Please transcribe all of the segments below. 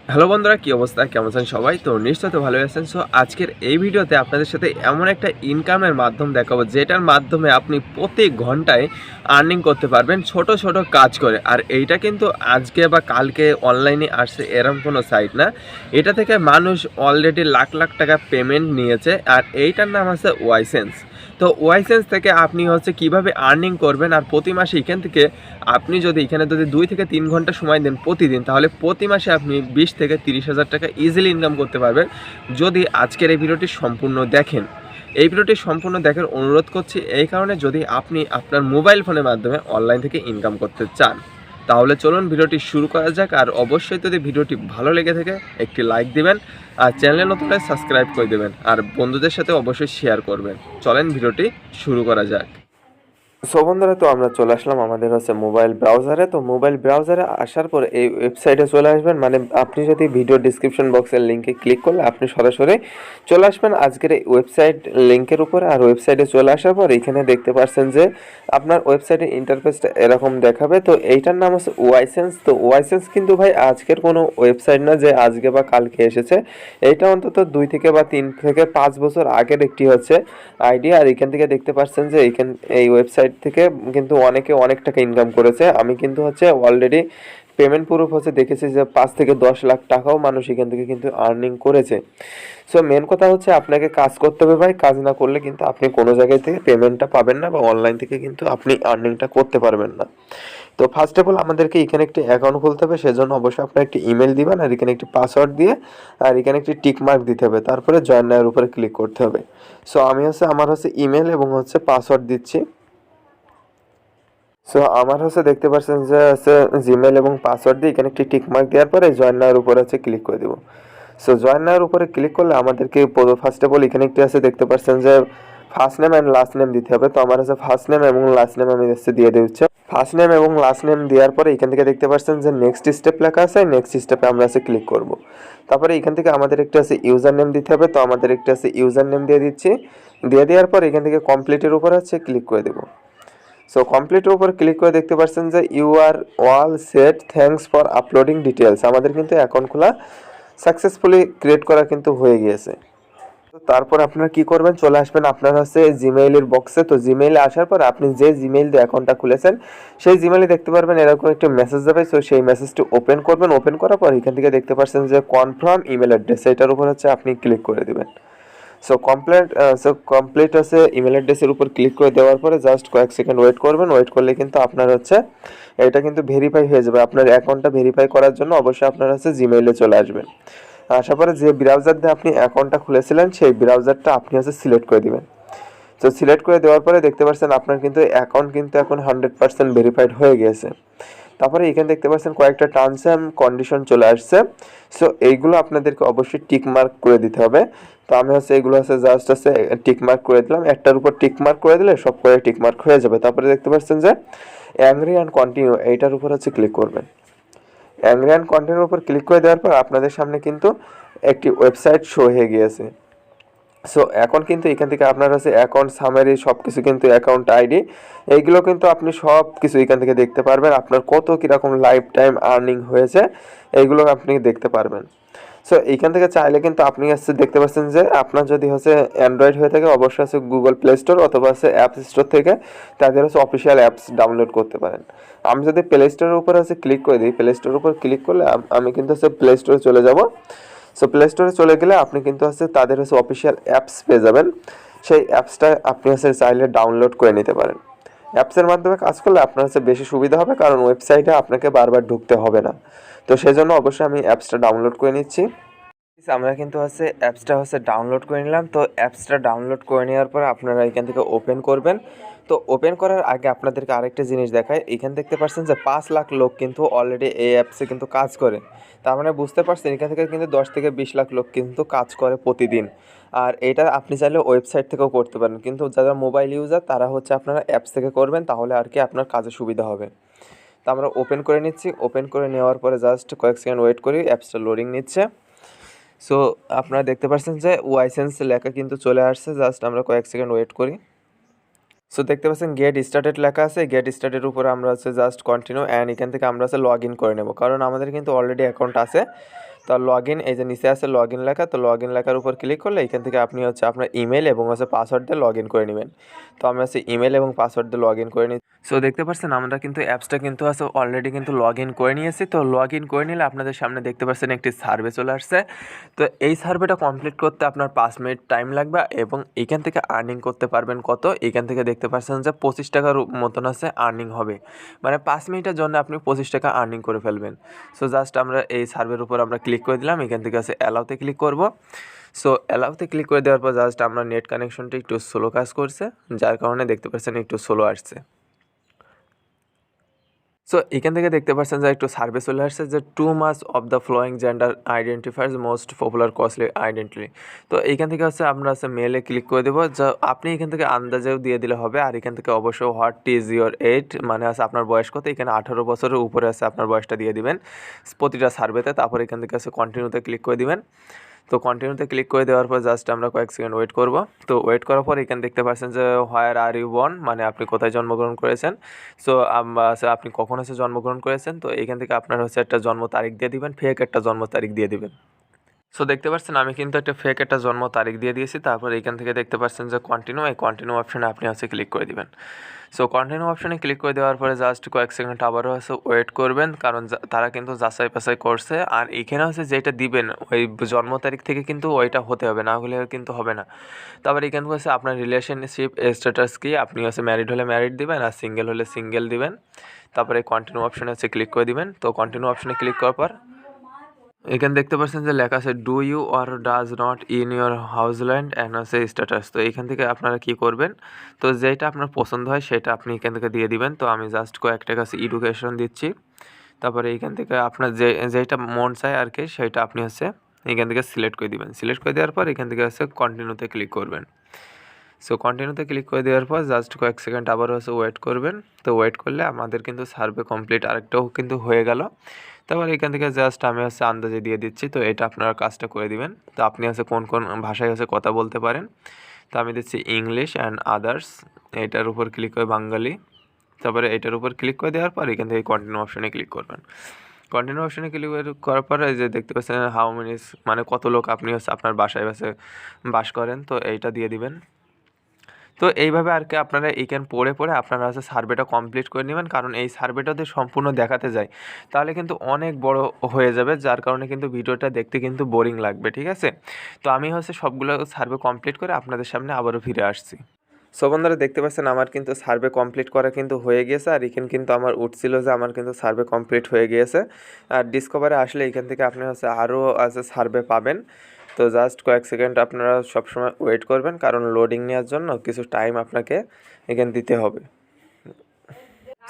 Hello বন্ধুরা, কী অবস্থা? কেমন আছেন সবাই? তো নিশ্চয়ই তো ভালো আছেন। সো আজকের এই ভিডিওতে আপনাদের সাথে এমন একটা ইনকামের মাধ্যম দেখাবো, যেটার মাধ্যমে আপনি প্রতি ঘন্টায় আর্নিং করতে পারবেন ছোট ছোট কাজ করে। আর এইটা কিন্তু আজকে বা কালকে অনলাইনে আসছে এরকম কোনো সাইট না। এটা থেকে মানুষ অলরেডি লাখ লাখ টাকা পেমেন্ট নিয়েছে, আর এইটার নাম আছে ওয়াইসেন্স। তো ওয়াইসেন্স থেকে আপনি কিভাবে আর্নিং করবেন, আর প্রতি মাসে এখান থেকে আপনি যদি এখানে 2 থেকে 3 ঘন্টা সময় দেন প্রতিদিন, তাহলে প্রতি মাসে আপনি 20 থেকে 30,000 টাকা ইজিলি ইনকাম করতে পারবেন, যদি আজকের এই ভিডিওটি সম্পূর্ণ দেখেন। এই ভিডিওটি সম্পূর্ণ দেখার অনুরোধ করছি এই কারণে, যদি আপনি আপনার মোবাইল ফোনের মাধ্যমে অনলাইন থেকে ইনকাম করতে চান। তাহলে চলুন ভিডিওটি শুরু করা যাক। আর অবশ্যই যদি ভিডিওটি ভালো লেগে থাকে একটি লাইক দিবেন, আর চ্যানেলে নতুন হলে সাবস্ক্রাইব করে দেবেন, আর বন্ধুদের সাথে অবশ্যই শেয়ার করবেন। চলেন ভিডিওটি শুরু করা যাক। সো বন্ধুরা, তো আমরা চলে আসলাম আমাদের মোবাইল ব্রাউজারে। তো মোবাইল ব্রাউজারে আসার পর এই ওয়েবসাইটে চলে আসবেন। মানে আপনি যদি ভিডিও ডিসক্রিপশন বক্সের লিঙ্কে ক্লিক করলে আপনি সরাসরি চলে আসবেন আজকের এই ওয়েবসাইট লিঙ্কের উপরে। আর ওয়েবসাইটে চলে আসার পর এখানে দেখতে পাচ্ছেন যে আপনার ওয়েবসাইটের ইন্টারফেসটা এরকম দেখাবে। তো এইটার নাম হচ্ছে ওয়াইসেন্স। তো ওয়াইসেন্স কিন্তু ভাই আজকের কোনো ওয়েবসাইট না যে আজকে বা কালকে এসেছে। এইটা অন্তত 2 থেকে বা 3 থেকে 5 বছর আগের একটি আইডিয়া। আর এখান থেকে দেখতে পাচ্ছেন যে এই ওয়েবসাইট থেকে কিন্তু অনেকে অনেক টাকা ইনকাম করেছে। আমি কিন্তু অলরেডি পেমেন্ট প্রুফ দেখেছি যে 5 থেকে 10 লাখ টাকাও মানুষ এখান থেকে কিন্তু আর্নিং করেছে। সো মেন কথা আপনাকে কাজ করতে হবে ভাই। কাজ না করলে কিন্তু আপনি কোনো জায়গায় থেকে পেমেন্টটা পাবেন না, বা অনলাইন থেকে কিন্তু আপনি আর্নিংটা করতে পারবেন না। তো ফার্স্ট অফ অল আমাদেরকে এখানে একটি অ্যাকাউন্ট খুলতে হবে। সেজন্য অবশ্যই আপনার একটি ইমেল দিবেন, আর এখানে একটি পাসওয়ার্ড দিয়ে, আর এখানে একটি টিক মার্ক দিতে হবে। তারপরে জয়েন নাওয়ের উপরে ক্লিক করতে হবে। সো আমি আমার ইমেল এবং পাসওয়ার্ড দিচ্ছি। সো আমার দেখতে পাচ্ছেন যে জিমেল এবং পাসওয়ার্ড দিয়ে এখানে একটি টিক মার্ক দেওয়ার পরে জয়েন নাওয়ের উপরে ক্লিক করে দেবো। সো জয়েন নাওয়ের উপরে ক্লিক করলে আমাদেরকে ফার্স্ট অফ অল এখানে একটি দেখতে পাচ্ছেন যে first name and last name দিতে হবে। তো আমার ফার্স্ট নেম এবং লাস্ট নেম আমি দিয়ে দিচ্ছি। ফার্স্ট নেম এবং লাস্ট নেম দেওয়ার পরে এখান থেকে দেখতে পাচ্ছেন যে নেক্সট স্টেপ লেখা আছে। নেক্সট স্টেপে আমরা ক্লিক করব। তারপরে এখান থেকে আমাদের একটি ইউজার নেম দিতে হবে। তো আমাদের একটি ইউজার নেম দিয়ে দিচ্ছি। দিয়ে দেওয়ার পর এখান থেকে কমপ্লিটের উপর ক্লিক করে দেবো। সো কমপ্লিটের উপর ক্লিক করে দেখতে পাচ্ছেন যে you are all set, thanks for uploading details. আমাদের কিন্তু অ্যাকাউন্ট খোলা সাকসেসফুলি ক্রিয়েট করা কিন্তু হয়ে গিয়েছে। তো তারপর আপনারা কি করবেন, চলে আসবেন আপনার জিমেইলের বক্সে। তো জিমেইলে আসার পর আপনি যে জিমেইল দিয়ে অ্যাকাউন্টটা খুলেছেন সেই জিমেইলে দেখতে পারবেন এরকম একটা মেসেজ যাবে। সো সেই মেসেজটি ওপেন করবেন। ওপেন করার পর এখান থেকে দেখতে পাচ্ছেন যে কনফার্ম ইমেল অ্যাড্রেস, এটার উপর আপনি ক্লিক করে দেবেন। সো কমপ্লিট ইমেল অ্যাড্রেসের উপর ক্লিক করে দেওয়ার পরে জাস্ট কয়েক সেকেন্ড ওয়েট করবেন। ওয়েট করলে কিন্তু আপনার এটা কিন্তু ভেরিফাই হয়ে যাবে। আপনার অ্যাকাউন্টটা ভেরিফাই করার জন্য অবশ্যই আপনার জিমেইলে চলে আসবেন। আসার পরে যে ব্রাউজার দিয়ে আপনি অ্যাকাউন্টটা খুলেছিলেন সেই ব্রাউজারটা আপনি সিলেক্ট করে দিবেন। তো সিলেক্ট করে দেওয়ার পরে দেখতে পাচ্ছেন আপনার কিন্তু অ্যাকাউন্ট কিন্তু এখন 100% ভেরিফাইড হয়ে গিয়েছে। তারপরে এখানে দেখতে পাচ্ছেন কয়েকটা টার্মস অ্যান্ড কন্ডিশন চলে আসছে। সো এইগুলো আপনাদেরকে অবশ্যই টিক মার্ক করে দিতে হবে। তো আমি এগুলো জাস্ট টিক মার্ক করে দিলাম। একটার উপর টিক মার্ক করে দিলে সব করে টিক মার্ক হয়ে যাবে। তারপরে দেখতে পাচ্ছেন যে অ্যাগ্রি অ্যান্ড কন্টিনিউ, এইটার উপর ক্লিক করবেন। অ্যাগ্রি অ্যান্ড কন্টিনিউর উপর ক্লিক করে দেওয়ার পর আপনাদের সামনে কিন্তু একটি ওয়েবসাইট শো হয়ে গিয়েছে। সো এখন কিন্তু এখান থেকে আপনার অ্যাকাউন্ট সামারি সব কিছু, কিন্তু অ্যাকাউন্ট আইডি, এইগুলো কিন্তু আপনি সব কিছু এখান থেকে দেখতে পারবেন। আপনার কত কীরকম লাইফ টাইম আর্নিং হয়েছে এইগুলো আপনি দেখতে পারবেন। সো এইখান থেকে চাইলে কিন্তু আপনি দেখতে পাচ্ছেন যে আপনার যদি অ্যান্ড্রয়েড হয়ে থাকে অবশ্যই গুগল প্লে স্টোর অথবা অ্যাপস স্টোর থেকে তাদের অফিসিয়াল অ্যাপস ডাউনলোড করতে পারেন। আমি যদি প্লে স্টোরের উপর ক্লিক করে দিই, প্লে স্টোরের উপর ক্লিক করলে আমি কিন্তু প্লে স্টোরে চলে যাব। সো প্লে স্টোরে চলে গেলে আপনি কিন্তু তাদের অফিসিয়াল অ্যাপস পেয়ে যাবেন। সেই অ্যাপসটা আপনি চাইলে ডাউনলোড করে নিতে পারেন। অ্যাপসের মাধ্যমে কাজ করলে আপনার বেশি সুবিধা হবে, কারণ ওয়েবসাইটে আপনাকে বারবার ঢুকতে হবে না। তো সেজন্য অবশ্যই আমি অ্যাপসটা ডাউনলোড করে নিচ্ছি। আমরা কিন্তু অ্যাপসটা ডাউনলোড করে নিলাম। তো অ্যাপসটা ডাউনলোড করে নেওয়ার পর আপনারা এখান থেকে ওপেন করবেন। তো ওপেন করার আগে আপনাদেরকে আরেকটা জিনিস দেখায়। এখানে দেখতে পাচ্ছেন যে 5 লাখ লোক কিন্তু অলরেডি এই অ্যাপসে কিন্তু কাজ করে। তার মানে বুঝতে পারছেন এখান থেকে কিন্তু 10 থেকে 20 লাখ লোক কিন্তু কাজ করে প্রতিদিন। আর এটা আপনি চাইলে ওয়েবসাইট থেকেও করতে পারেন, কিন্তু যারা মোবাইল ইউজার তারা আপনারা অ্যাপস থেকে করবেন, তাহলে আর কি আপনার কাজে সুবিধা হবে। তো আমরা ওপেন করে নিচ্ছি। ওপেন করে নেওয়ার পরে জাস্ট কয়েক সেকেন্ড ওয়েট করি, অ্যাপসটা লোডিং নিচ্ছে। সো আপনারা দেখতে পাচ্ছেন যে ওয়াইসেন্স লেখা কিন্তু চলে আসছে। জাস্ট আমরা কয়েক সেকেন্ড ওয়েট করি। সো দেখতে পাচ্ছেন গেট স্টার্টেড লেখা আছে। গেট স্টার্টের উপরে আমরা জাস্ট কন্টিনিউ, অ্যান্ড এখান থেকে আমরা লগ ইন করে নেব, কারণ আমাদের কিন্তু অলরেডি অ্যাকাউন্ট আছে। তো লগ ইন, এই যে নিচে আছে লগ ইন লেখা, তো লগ ইন লেখার উপর ক্লিক করলে এখান থেকে আপনি হচ্ছে আপনার ইমেল এবং হচ্ছে পাসওয়ার্ড দিয়ে লগ ইন করে নেবেন। তো আমি হচ্ছে ইমেল এবং পাসওয়ার্ড দিয়ে লগ ইন করে নিই। সো দেখতে পাচ্ছেন আমরা কিন্তু অ্যাপসটা কিন্তু আছে অলরেডি কিন্তু লগ ইন করে নিয়েছি। তো লগ ইন করে নিলে আপনাদের সামনে দেখতে পাচ্ছেন একটি সার্ভে চলে আসছে। তো এই সার্ভেটা কমপ্লিট করতে আপনার 5 মিনিট টাইম লাগবে এবং এখান থেকে আর্নিং করতে পারবেন কত, এখান থেকে দেখতে পাচ্ছেন যে 25 টাকার মতন আছে আর্নিং হবে, মানে 5 মিনিটের জন্য আপনি 25 টাকা আর্নিং করে ফেলবেন। সো জাস্ট আমরা এই সার্ভের উপর আমরা ক্লিক করে দিলাম, এখান থেকে আছে অ্যালাউতে ক্লিক করব। সো অ্যালাউতে ক্লিক করে দেওয়ার পর জাস্ট আমরা নেট কানেকশনটা একটু স্লো কাজ করছে, যার কারণে দেখতে পাচ্ছেন একটু স্লো আসছে। সো এখান থেকে দেখতে পাচ্ছেন যে একটু সার্ভে চলে আসছে যে too much of the following gender identifiers most popular costly identity. তো এইখান থেকে হচ্ছে আমরা হচ্ছে মেলে ক্লিক করে দেবো, যা আপনি এখান থেকে আন্দাজেও দিয়ে দিলে হবে। আর এখান থেকে অবশ্যই হোয়াট ইজ ইউর এইজ, মানে আছে আপনার বয়স কত, এখানে 18 বছরের উপরে আছে আপনার বয়সটা দিয়ে দিবেন প্রতিটা সার্ভেতে। তারপর এখান থেকে আছে কন্টিনিউতে ক্লিক করে দিবেন। তো কন্টিনিউতে ক্লিক করে দেওয়ার পর জাস্ট আমরা কয়েক সেকেন্ড ওয়েট করব। তো ওয়েট করার পর এখানে দেখতে পাচ্ছেন যে হোয়ার আর ইউ বর্ন, মানে আপনি কোথায় জন্মগ্রহণ করেছেন। সো আপনি কখন হচ্ছে জন্মগ্রহণ করেছেন, তো এখান থেকে আপনার হচ্ছে একটা জন্ম তারিখ দিয়ে দিবেন, ফেক একটা জন্ম তারিখ দিয়ে দিবেন। সো দেখতে পাচ্ছেন আমি কিন্তু একটা ফেক একটা জন্ম তারিখ দিয়ে দিয়েছি। তারপর এখান থেকে দেখতে পাচ্ছেন যে কন্টিনিউ, এই কন্টিনিউ অপশানে আপনি হচ্ছে ক্লিক করে দিবেন। সো কন্টিনিউ অপশানে ক্লিক করে দেওয়ার পরে জাস্ট কয়েক সেকেন্ড আবারও হচ্ছে ওয়েট করবেন, কারণ তারা কিন্তু যাচাই বাছাই করছে। আর এখানে হচ্ছে যেটা দিবেন ওই জন্ম তারিখ থেকে কিন্তু ওইটা হতে হবে, না হলে কিন্তু হবে না। তারপর এখানে হচ্ছে আপনার রিলেশনশিপ স্ট্যাটাস কি, আপনি হচ্ছে ম্যারিড হলে ম্যারিড দিবেন আর সিঙ্গেল হলে সিঙ্গেল দিবেন। তারপরে কন্টিনিউ অপশানে হচ্ছে ক্লিক করে দিবেন। তো কন্টিনিউ অপশানে ক্লিক করার পর এখানে দেখতে পাচ্ছেন যে লেখা আছে do you or does not in your house land and হচ্ছে স্ট্যাটাস। তো এখান থেকে আপনারা কি করবেন, তো যেটা আপনার পছন্দ হয় সেটা আপনি এখান থেকে দিয়ে দিবেন। তো আমি জাস্ট কয়েকটা কাছে এডুকেশন দিচ্ছি। তারপরে এইখান থেকে আপনার যেটা মন চায় আর কি সেটা আপনি হচ্ছে এখান থেকে সিলেক্ট করে দিবেন। সিলেক্ট করে দেওয়ার পর এখান থেকে হচ্ছে কন্টিনিউতে ক্লিক করবেন। সো কন্টিনিউতে ক্লিক করে দেওয়ার পর জাস্ট কয়েক সেকেন্ড আবার হচ্ছে ওয়েট করবেন। তো ওয়েট করলে আমাদের কিন্তু সার্ভে কমপ্লিট আরেকটাও কিন্তু হয়ে গেল। তারপর এখান থেকে জাস্ট আমি হচ্ছে আন্দাজে দিয়ে দিচ্ছি, তো এটা আপনারা কাজটা করে দিবেন। তো আপনি হচ্ছে কোন কোন ভাষায় হচ্ছে কথা বলতে পারেন, তো আমি দিচ্ছি ইংলিশ অ্যান্ড আদার্স, এটার উপর ক্লিক করে বাঙালি। তারপরে এটার উপর ক্লিক করে দেওয়ার পর এখান থেকে কন্টিনিউ অপশানে ক্লিক করবেন। কন্টিনিউ অপশানে ক্লিক করার পরে যে দেখতে পাচ্ছেন হাউ মেনি, মানে কত লোক আপনি হচ্ছে আপনার বাসায় বাস করেন, তো এইটা দিয়ে দিবেন। তো এইভাবে আর কি আপনারা এইখান পড়ে পড়ে আপনারা হচ্ছে সার্ভেটা কমপ্লিট করে নেবেন, কারণ এই সার্ভেটা যদি সম্পূর্ণ দেখাতে যায় তাহলে কিন্তু অনেক বড় হয়ে যাবে, যার কারণে কিন্তু ভিডিওটা দেখতে কিন্তু বোরিং লাগবে, ঠিক আছে। তো আমি হচ্ছে সবগুলো সার্ভে কমপ্লিট করে আপনাদের সামনে আবারও ফিরে আসছি। সো বন্ধুরা দেখতে পাচ্ছেন আমার কিন্তু সার্ভে কমপ্লিট করা কিন্তু হয়ে গিয়েছে, আর এখানে কিন্তু আমার উঠছিল যে আমার কিন্তু সার্ভে কমপ্লিট হয়ে গিয়েছে। আর ডিসকভারে আসলে এখান থেকে আপনি হচ্ছে আরও আছে সার্ভে পাবেন। তো জাস্ট কয়েক সেকেন্ড আপনারা সবসময় ওয়েট করবেন, কারণ লোডিং নেওয়ার জন্য কিছু টাইম আপনাকে এখানে দিতে হবে।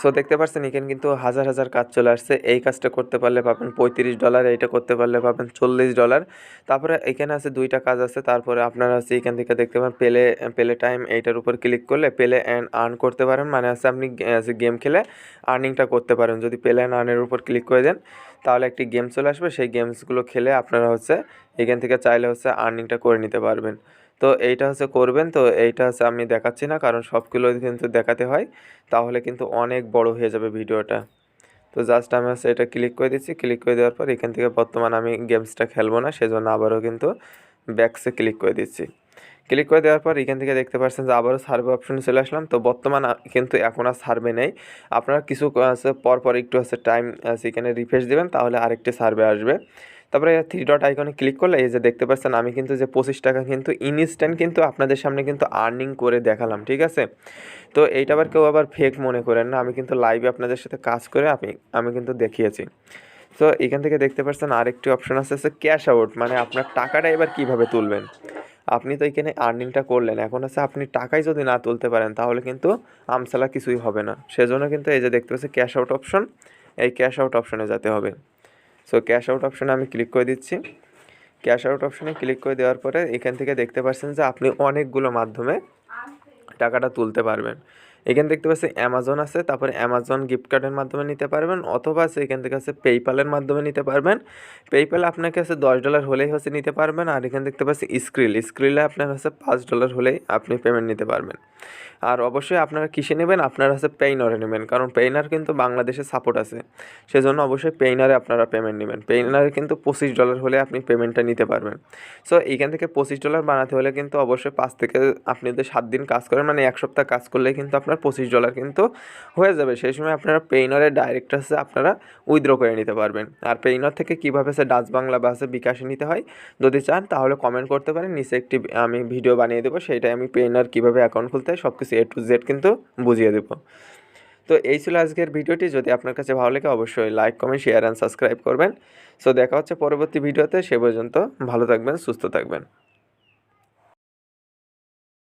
সো দেখতে পাচ্ছেন এখানে কিন্তু হাজার হাজার কাজ চলে আসছে। এই কাজটা করতে পারলে পাবেন $35, এইটা করতে পারলে পাবেন $40। তারপরে এখানে আছে দুইটা কাজ আছে। তারপরে আপনারা হচ্ছে এখান থেকে দেখতে পাবেন প্লে টাইম, এইটার উপর ক্লিক করলে প্লে অ্যান্ড আর্ন করতে পারেন, মানে হচ্ছে আপনি গেম খেলে আর্নিংটা করতে পারেন। যদি প্লে অ্যান্ড আর্নের উপর ক্লিক করে দেন তাহলে একটি গেম চলে আসবে, সেই গেমসগুলো খেলে আপনারা হচ্ছে এখান থেকে চাইলে হচ্ছে আর্নিংটা করে নিতে পারবেন। তো এইটা হচ্ছে করবেন। তো এইটা হচ্ছে আমি দেখাচ্ছি না, কারণ সবগুলো কিন্তু দেখাতে হয়, তাহলে কিন্তু অনেক বড় হয়ে যাবে ভিডিওটা। তো জাস্ট আমি হচ্ছে এটা ক্লিক করে দিচ্ছি। ক্লিক করে দেওয়ার পর এখান থেকে বর্তমান আমি গেমসটা খেলবো না, সেজন্য আবারও কিন্তু ব্যাকসে ক্লিক করে দিচ্ছি। ক্লিক করে দেওয়ার পর এখান থেকে দেখতে পাচ্ছেন যে আবারও সার্ভে অপশনে চলে আসলাম। তো বর্তমান কিন্তু এখন আর সার্ভে নেই, আপনারা কিছু পর একটু হচ্ছে টাইম এখানে রিফ্রেশ দেবেন, তাহলে আরেকটি সার্ভে আসবে। তারপরে 3 ডট আইকনে ক্লিক করলে এই যে দেখতে পাচ্ছেন আমি কিন্তু যে 25 টাকা কিন্তু ইনস্ট্যান্ট কিন্তু আপনাদের সামনে কিন্তু আর্নিং করে দেখালাম, ঠিক আছে। তো এইটা আবার কেউ আবার ফেক মনে করেন না, আমি কিন্তু লাইভে আপনাদের সাথে কাজ করে আমি কিন্তু দেখিয়েছি। তো এখান থেকে দেখতে পাচ্ছেন আরেকটি অপশন আছে ক্যাশ আউট, মানে আপনার টাকাটা এবার কিভাবে তুলবেন। আপনি তো এখানে আর্নিংটা করলেন, এখন হচ্ছে আপনি টাকাই যদি না তুলতে পারেন তাহলে কিন্তু আমসালা কিছুই হবে না। সেজন্য কিন্তু এই যে দেখতে পাচ্ছি ক্যাশ আউট অপশন, এই ক্যাশ আউট অপশনে যেতে হবে। সো ক্যাশ আউট অপশনে আমি ক্লিক করে দিচ্ছি। ক্যাশ আউট অপশনে ক্লিক করে দেওয়ার পরে এখান থেকে দেখতে পাচ্ছেন যে আপনি অনেকগুলো মাধ্যমে টাকাটা তুলতে পারবেন। এখানে দেখতে পাচ্ছি অ্যামাজন আছে, তারপরে অ্যামাজন গিফট কার্ডের মাধ্যমে নিতে পারবেন, অথবা এখান থেকে আছে পেইপালের মাধ্যমে নিতে পারবেন। পেইপাল আপনাকে আছে $10 হলেই হচ্ছে নিতে পারবেন। আর এখানে দেখতে পাচ্ছি স্ক্রিলে আপনার হচ্ছে $5 হলেই আপনি পেমেন্ট নিতে পারবেন। আর অবশ্যই আপনারা কিসে নেবেন, আপনারা হচ্ছে পেইনারে নেবেন, কারণ পেইনার কিন্তু বাংলাদেশে সাপোর্ট আছে, সেজন্য অবশ্যই পেইনারে আপনারা পেমেন্ট নেবেন। পেইনারে কিন্তু $25 হলে আপনি পেমেন্টটা নিতে পারবেন। সো এইখান থেকে $25 বানাতে হলে কিন্তু অবশ্যই 5 থেকে আপনি যদি 7 দিন কাজ করেন, মানে 1 সপ্তাহ কাজ করলেই কিন্তু আপনার $25 কিন্তু হয়ে যাবে। সেই সময় আপনারা পেইনারে ডাইরেক্ট হচ্ছে আপনারা উইথড্র করে নিতে পারবেন। আর পেইনার থেকে কীভাবে সে ডাচ বাংলা বা বিকাশে নিতে হয় যদি চান তাহলে কমেন্ট করতে পারেন, নিচে একটি আমি ভিডিও বানিয়ে দেবো, সেইটাই আমি পেইনার কীভাবে অ্যাকাউন্ট খুলতে হয় সব কিছু A to Z কিন্তু বুঝিয়ে দেবো। তো এই ছিল আজকের ভিডিওটি। যদি আপনার কাছে ভালো লাগে অবশ্যই like, comment, share and subscribe করবেন। সো দেখা হচ্ছে পরবর্তী ভিডিওতে। সে পর্যন্ত ভালো থাকবেন, সুস্থ থাকবেন।